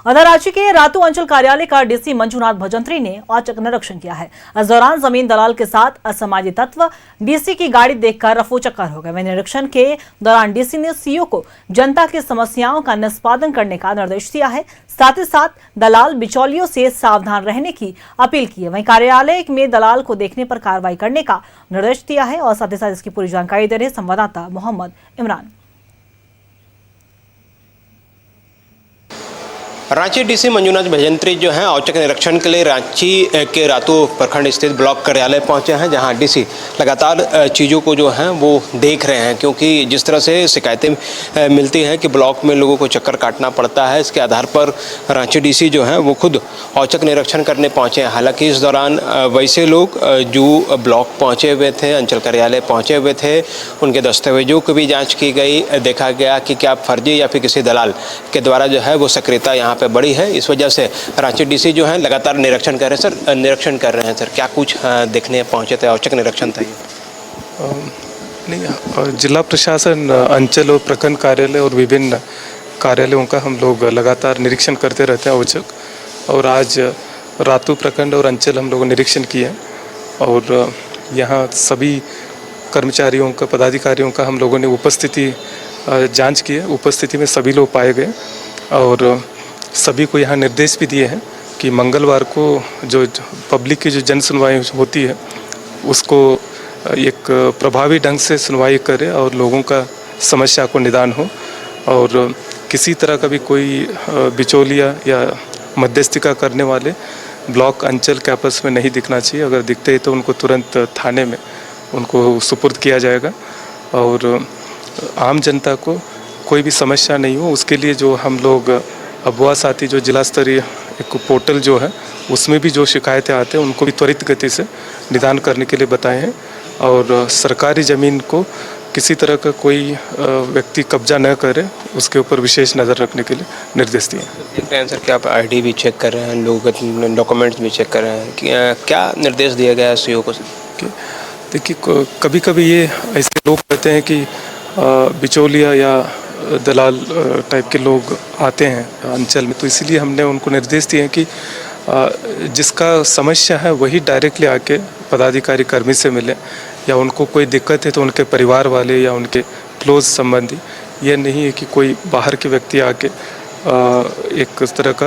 उधर रांची के रातू अंचल कार्यालय का डीसी मंजूनाथ भजंत्री ने औचक निरीक्षण किया है। इस दौरान जमीन दलाल के साथ असामाजिक तत्व डीसी की गाड़ी देखकर रफूचक्कर हो गए। वहीं निरीक्षण के दौरान डीसी ने सीओ को जनता की समस्याओं का निष्पादन करने का निर्देश दिया है। साथ ही साथ दलाल बिचौलियों से सावधान रहने की अपील की है। वहीं कार्यालय में दलाल को देखने पर कार्रवाई करने का निर्देश दिया है और साथ ही साथ इसकी पूरी जानकारी दे रहे संवाददाता मोहम्मद इमरान। रांची डीसी मंजूनाथ भजंत्री जो हैं औचक निरीक्षण के लिए रांची के रातू प्रखंड स्थित ब्लॉक कार्यालय पहुंचे हैं, जहां डीसी लगातार चीज़ों को जो हैं वो देख रहे हैं, क्योंकि जिस तरह से शिकायतें मिलती हैं कि ब्लॉक में लोगों को चक्कर काटना पड़ता है, इसके आधार पर रांची डीसी जो हैं वो खुद औचक निरीक्षण करने पहुँचे हैं। हालाँकि इस दौरान वैसे लोग जो ब्लॉक पहुँचे हुए थे, अंचल कार्यालय पहुँचे हुए थे, उनके दस्तावेजों की भी जाँच की गई। देखा गया कि क्या फर्जी या फिर किसी दलाल के द्वारा जो है वो सक्रियता यहाँ पे बड़ी है। इस वजह से रांची डीसी जो है लगातार निरीक्षण कर रहे हैं। सर, निरीक्षण कर रहे हैं सर, क्या कुछ देखने पहुंचे थे? औचक निरीक्षण था ये? नहीं, जिला प्रशासन, अंचल और प्रखंड कार्यालय और विभिन्न कार्यालयों का हम लोग लगातार निरीक्षण करते रहते हैं औचक। और आज रातू प्रखंड और अंचल हम लोगों ने निरीक्षण किए और यहाँ सभी कर्मचारियों का, पदाधिकारियों का हम लोगों ने उपस्थिति जांच की है। उपस्थिति में सभी लोग पाए गए और सभी को यहाँ निर्देश भी दिए हैं कि मंगलवार को जो पब्लिक की जो जन सुनवाई होती है उसको एक प्रभावी ढंग से सुनवाई करे और लोगों का समस्या को निदान हो, और किसी तरह का भी कोई बिचौलिया या मध्यस्थिका करने वाले ब्लॉक अंचल कैंपस में नहीं दिखना चाहिए। अगर दिखते हैं तो उनको तुरंत थाने में उनको सुपुर्द किया जाएगा और आम जनता को कोई भी समस्या नहीं हो उसके लिए जो हम लोग अबुआ साथी जो जिला स्तरीय एक पोर्टल जो है उसमें भी जो शिकायतें आते हैं उनको भी त्वरित गति से निदान करने के लिए बताए हैं। और सरकारी ज़मीन को किसी तरह का कोई व्यक्ति कब्जा न करे उसके ऊपर विशेष नज़र रखने के लिए निर्देश दिए हैं। देख रहे हैं सर कि आप आईडी भी चेक कर रहे हैं, लोगों के डॉक्यूमेंट्स भी चेक कर रहे हैं, क्या निर्देश दिया गया है सीओ को? देखिए, कभी कभी ये ऐसे लोग कहते हैं कि बिचौलिया या दलाल टाइप के लोग आते हैं अंचल में, तो इसीलिए हमने उनको निर्देश दिए हैं कि जिसका समस्या है वही डायरेक्टली आके पदाधिकारी कर्मी से मिले, या उनको कोई दिक्कत है तो उनके परिवार वाले या उनके क्लोज संबंधी। यह नहीं है कि कोई बाहर के व्यक्ति आके एक तरह का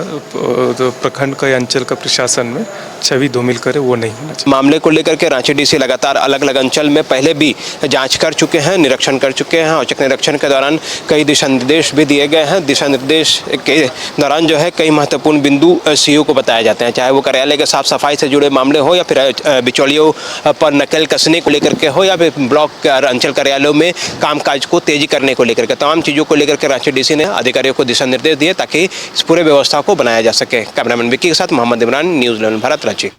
प्रखंड का या अंचल का प्रशासन में छवि धूमिल करे, वो नहीं होना चाहिए। मामले को लेकर के रांची डीसी लगातार अलग अलग अंचल में पहले भी जांच कर चुके हैं, निरीक्षण कर चुके हैं। औचक निरीक्षण के दौरान कई दिशा निर्देश भी दिए गए हैं। दिशा निर्देश के दौरान जो है कई महत्वपूर्ण बिंदु सीओ को बताए जाते हैं, चाहे वो कार्यालय के साफ सफाई से जुड़े मामले हो या फिर बिचौलियों पर नकल कसने को लेकर के हो या फिर ब्लॉक अंचल कार्यालयों में कामकाज को तेजी करने को लेकर के, तमाम चीज़ों को लेकर के रांची डीसी ने अधिकारियों को दिशा निर्देश दिए ताकि इस पूरे व्यवस्था को बनाया जा सके। कैमरामैन विक्की के साथ मोहम्मद इमरान, न्यूज़ 11 भारत, रांची।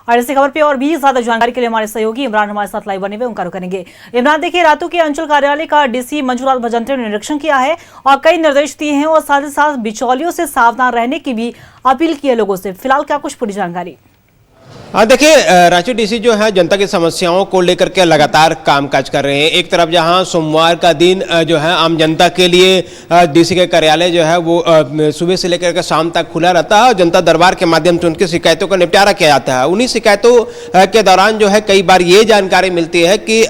और इसी खबर पे और भी ज्यादा जानकारी के लिए हमारे सहयोगी इमरान हमारे साथ लाइव बने हुए, उनका रुख करेंगे। इमरान, देखिए, रातू के अंचल कार्यालय का डीसी मंजूनाथ भजंत्री ने निरीक्षण किया है और कई निर्देश दिए हैं और साथ ही साथ बिचौलियों से सावधान रहने की भी अपील की है लोगों से। फिलहाल क्या कुछ पूरी जानकारी? हाँ, देखिए, रांची डीसी जो है जनता की समस्याओं को लेकर के लगातार कामकाज कर रहे हैं। एक तरफ जहां सोमवार का दिन जो है आम जनता के लिए डीसी के कार्यालय जो है वो सुबह से लेकर के शाम तक खुला रहता है और जनता दरबार के माध्यम से उनकी शिकायतों का निपटारा किया जाता है। उन्हीं शिकायतों के दौरान जो है कई बार ये जानकारी मिलती है कि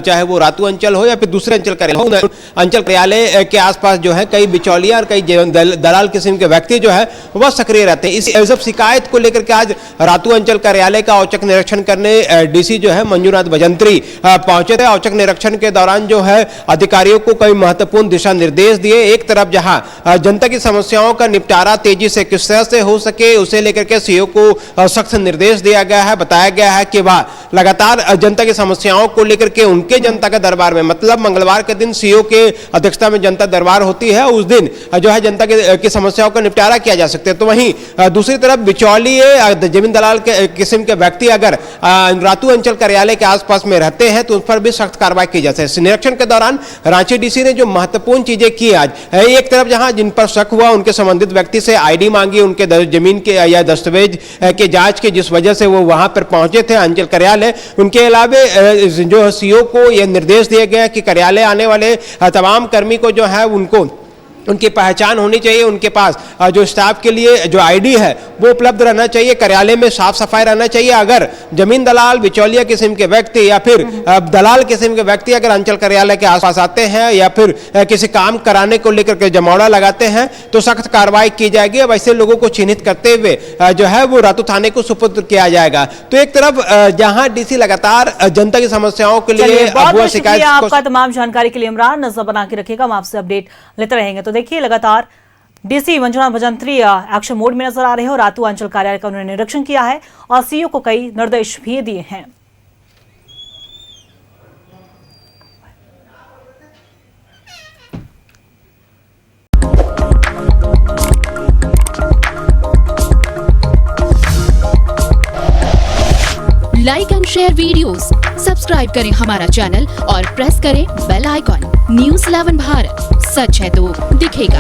चाहे वो रातू अंचल हो या फिर दूसरे अंचल कार्यालय हो, अंचल कार्यालय के आसपास जो है कई बिचौलिया और कई दलाल किस्म के व्यक्ति जो है वह सक्रिय रहते हैं। इस सब शिकायत को लेकर के आज रातू अंचल कार्यालय का औचक निरीक्षण करने डीसी जो है मंजूनाथ भजंत्री पहुंचे थे। औचक निरीक्षण के दौरान जो है अधिकारियों को कई महत्वपूर्ण दिशा निर्देश दिए। एक तरफ जहां जनता की समस्याओं का निपटारा तेजी से किस तरह से हो सके उसे लेकर के सीओ को सख्त निर्देश दिया गया है। बताया गया है कि वह लगातार जनता की समस्याओं को लेकर के उनके जनता के दरबार में, मतलब मंगलवार के दिन सीओ के अध्यक्षता में जनता दरबार होती है, उस दिन जो है जनता की समस्याओं का निपटारा किया जा सकता है। तो वहीं दूसरी तरफ बिचौलिए, जमीन दलाल के किस्म के व्यक्ति अगर रातू अंचल कार्यालय के आसपास में रहते हैं तो उस पर भी सख्त कार्रवाई की जा सकती है। निरीक्षण के दौरान रांची डीसी ने जो महत्वपूर्ण चीजें की आज, एक तरफ जहां जिन पर शक हुआ उनके संबंधित व्यक्ति से आईडी मांगी, उनके जमीन के या दस्तावेज के जांच की, जिस वजह से वो वहां पर पहुंचे थे अंचल कार्यालय। उनके अलावा जो सीओ को यह निर्देश दिए गए कि कार्यालय आने वाले तमाम कर्मी को जो है उनको उनकी पहचान होनी चाहिए, उनके पास जो स्टाफ के लिए जो आईडी है वो उपलब्ध रहना चाहिए, कार्यालय में साफ सफाई रहना चाहिए। अगर जमीन दलाल, बिचौलिया किस्म के व्यक्ति या फिर दलाल किस्म के व्यक्ति अगर अंचल कार्यालय के आसपास आते हैं या फिर किसी काम कराने को लेकर के जमावड़ा लगाते हैं तो सख्त कार्रवाई की जाएगी। अब ऐसे लोगों को चिन्हित करते हुए जो है वो रातू थाने को सुपुर्द किया जाएगा। तो एक तरफ जहां डीसी लगातार जनता की समस्याओं के लिए बहुत शुक्रिया आपका तमाम जानकारी के लिए इमरान। नजर बना के रखिएगा, हम आपसे अपडेट लेते रहेंगे। तो देखिए लगातार DC Manjunath Bhajantri action mode में नजर आ रहे हैं और रातू अंचल कार्यालय का उन्होंने निरीक्षण किया है और सीईओ को कई निर्देश भी दिए हैं। Like and share videos, subscribe करें हमारा चैनल और प्रेस करें बेल आइकॉन। न्यूज़ 11 भारत, सच है तो दिखेगा।